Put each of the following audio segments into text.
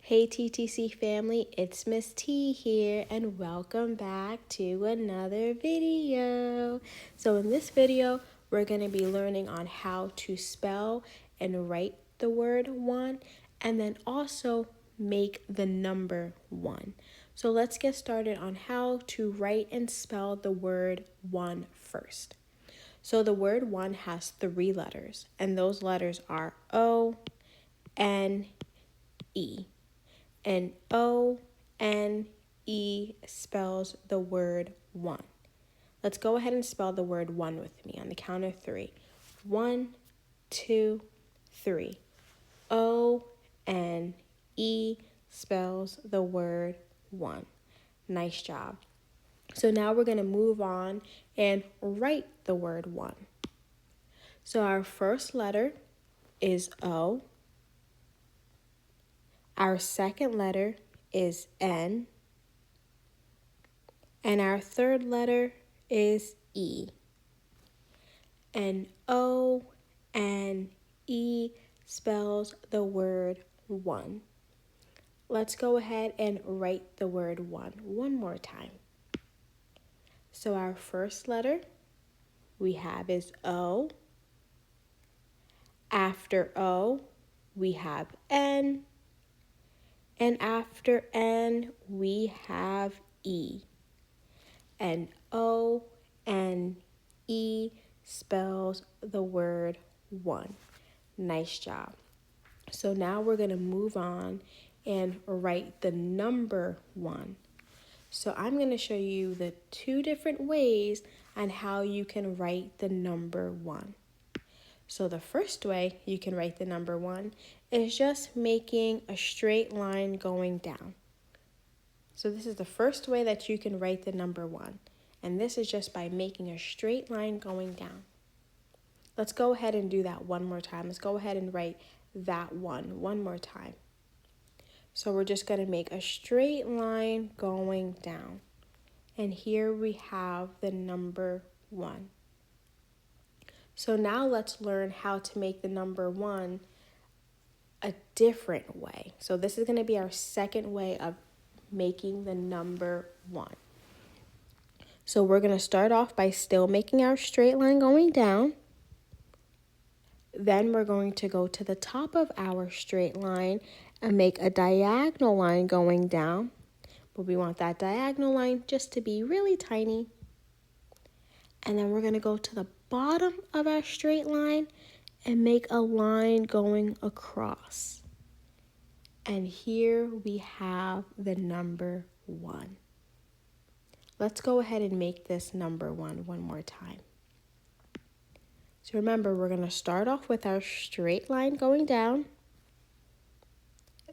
Hey TTC family, it's Miss T here and welcome back to another video. So in this video, we're going to be learning on how to spell and write the word one and then also make the number one. So let's get started on how to write and spell the word one first. So the word one has 3 letters and those letters are O, N, E. And O-N-E spells the word one. Let's go ahead and spell the word one with me on the count of 3. 1, 2, 3. O-N-E spells the word one. Nice job. So now we're going to move on and write the word one. So our first letter is O. Our second letter is N, and our third letter is E. And O-N-E spells the word one. Let's go ahead and write the word one more time. So our first letter we have is O. After O, we have N. And after N, we have E. And O-N-E spells the word one. Nice job. So now we're going to move on and write the number one. So I'm going to show you the 2 different ways on how you can write the number one. So the first way you can write the number one is just making a straight line going down. So this is the first way that you can write the number one. And this is just by making a straight line going down. Let's go ahead and do that one more time. Let's go ahead and write that one more time. So we're just going to make a straight line going down. And here we have the number one. So now let's learn how to make the number one a different way. So this is going to be our second way of making the number one. So we're going to start off by still making our straight line going down. Then we're going to go to the top of our straight line and make a diagonal line going down. But we want that diagonal line just to be really tiny. And then we're going to go to the bottom of our straight line and make a line going across. And here we have the number one. Let's go ahead and make this number one more time. So remember, we're going to start off with our straight line going down.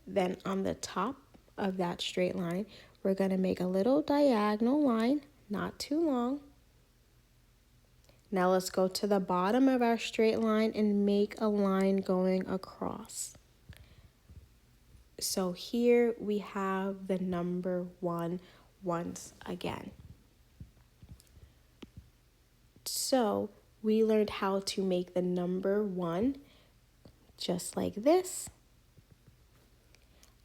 Then on the top of that straight line, we're going to make a little diagonal line, not too long. Now let's go to the bottom of our straight line and make a line going across. So here we have the number one once again. So we learned how to make the number one just like this.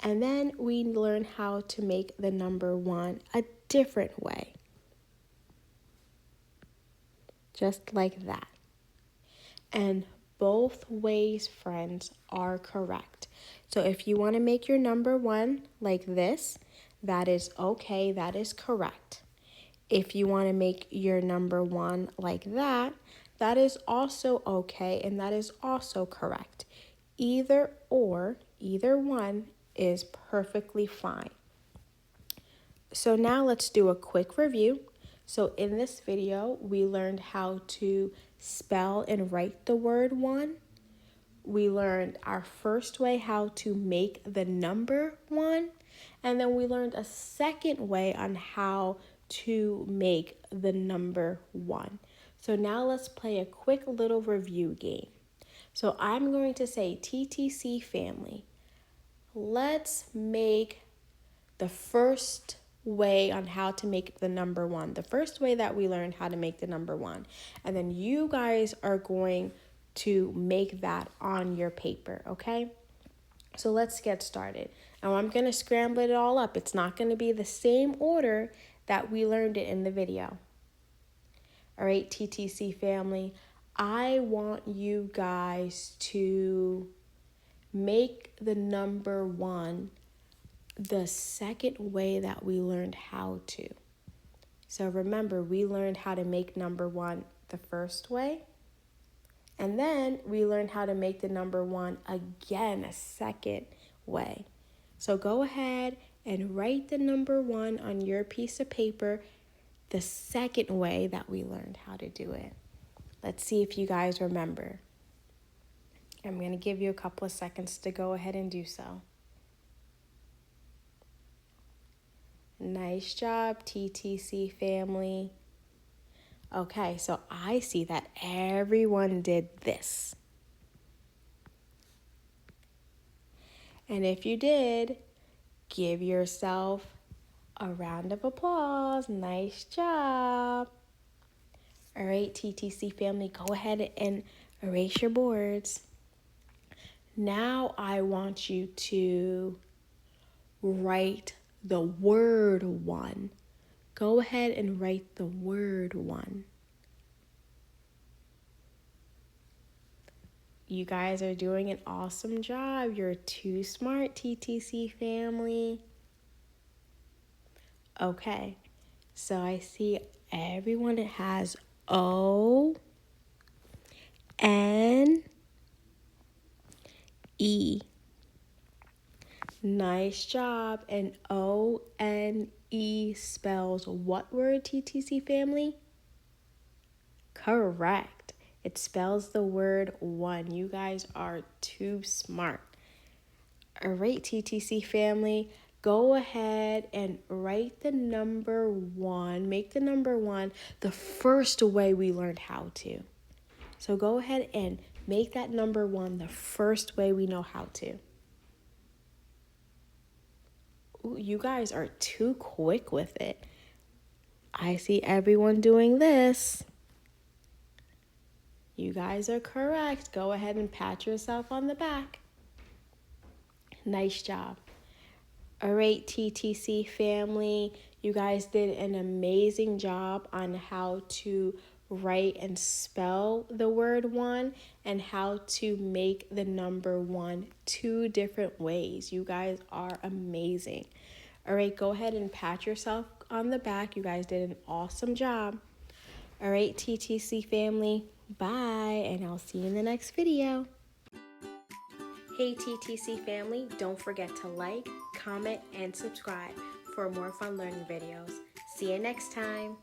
And then we learned how to make the number one a different way. Just like that. And both ways, friends, are correct. So if you want to make your number one like this, that is okay, that is correct. If you want to make your number one like that, that is also okay and that is also correct. Either or, either one is perfectly fine. So now let's do a quick review. So in this video, we learned how to spell and write the word one. We learned our first way how to make the number one. And then we learned a second way on how to make the number one. So now let's play a quick little review game. So I'm going to say, TTC family, let's make the first way on how to make the number one. The first way that we learned how to make the number one. And then you guys are going to make that on your paper, okay? So let's get started. Now I'm going to scramble it all up. It's not going to be the same order that we learned it in the video. All right, TTC family, I want you guys to make the number 1 the second way that we learned how to. So remember, we learned how to make number 1 the first way. And then we learned how to make the number 1 again a second way. So go ahead and write the number 1 on your piece of paper the second way that we learned how to do it. Let's see if you guys remember. I'm going to give you a couple of seconds to go ahead and do so. Nice job, TTC family. Okay, so I see that everyone did this. And if you did, give yourself a round of applause. Nice job. All right, TTC family, go ahead and erase your boards. Now I want you to write the word 1. Go ahead and write the word 1. You guys are doing an awesome job. You're too smart, TTC family. Okay, so I see everyone has O, N, E. Nice job. And O-N-E spells what word, TTC family? Correct. It spells the word 1. You guys are too smart. All right, TTC family, go ahead and write the number 1. Make the number 1 the first way we learned how to. So go ahead and make that number 1 the first way we know how to. Ooh, you guys are too quick with it. I see everyone doing this. You guys are correct. Go ahead and pat yourself on the back. Nice job. All right, TTC family, you guys did an amazing job on how to write and spell the word 1 and how to make the number 1 2 different ways. You guys are amazing. All right, go ahead and pat yourself on the back. You guys did an awesome job. All right, TTC family, bye, and I'll see you in the next video. Hey TTC family, don't forget to like, comment, and subscribe for more fun learning videos. See you next time.